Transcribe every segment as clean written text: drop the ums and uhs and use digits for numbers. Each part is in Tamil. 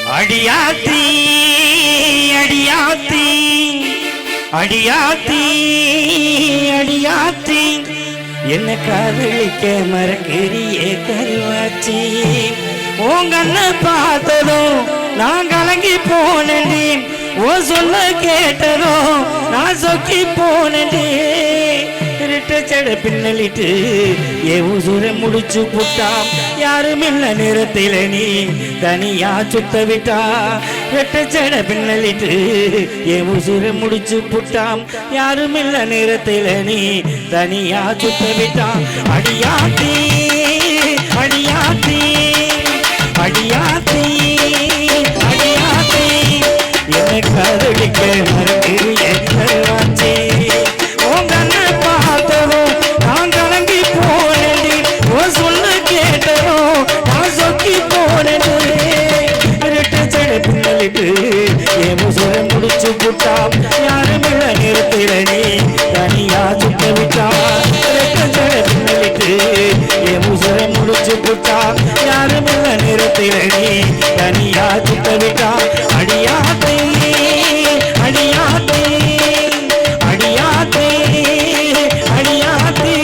அடியாத்தி அடியாத்தி அடியாத்தி அடியாத்தி என்ன காதலிக்க மறக்கிறியே கருவாச்சி உங்கண்ண பார்த்ததும் நான் கலங்கி போனேன் ஓ சொல்ல கேட்டதும் நான் சொக்கி போனேன் ரெட்டச்சட பின்னலிட்டு ஏ உசுர முடிச்சு புட்டாம் யாரும் இல்ல நேரத்தில் நீ தனியா சுத்த விட்டா ரெட்டச்சட பின்னலிட்டு ஏ உசுர முடிச்சு புட்டாம் யாரும் இல்ல நேரத்தில் நீ தனியா சுத்த விட்டா அடியாத்தி அடியாத்தி அடியாத்தி அடியாத்தி என்னை காதலிக்க மறக்கிறியே கருவாச்சி முடிச்சு புட்டாம் யாரும் இல்ல நேரத்தில் நீ தனியா சுத்த விட்டா பின்னலிட்டு என் உசுர முடிச்சு புட்டாம் யாரும் இல்ல நேரத்தில் நீ தனியா சுத்த விட்டா அடியாத்தை அடியாத்தை அடியாத்தை அடியாத்தை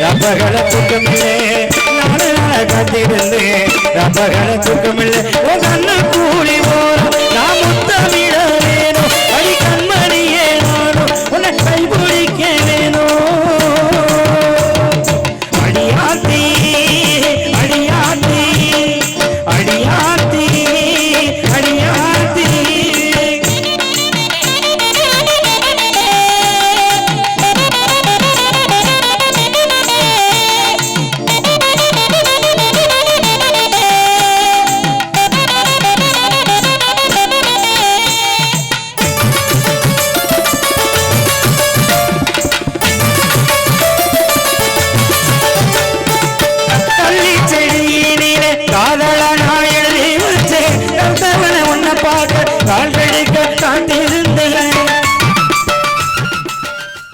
ரப்பகள தூக்கமில்லை நாள காத்திருந்தேன் ரப்பகள தூக்கமில்லை கண்ணு கூலி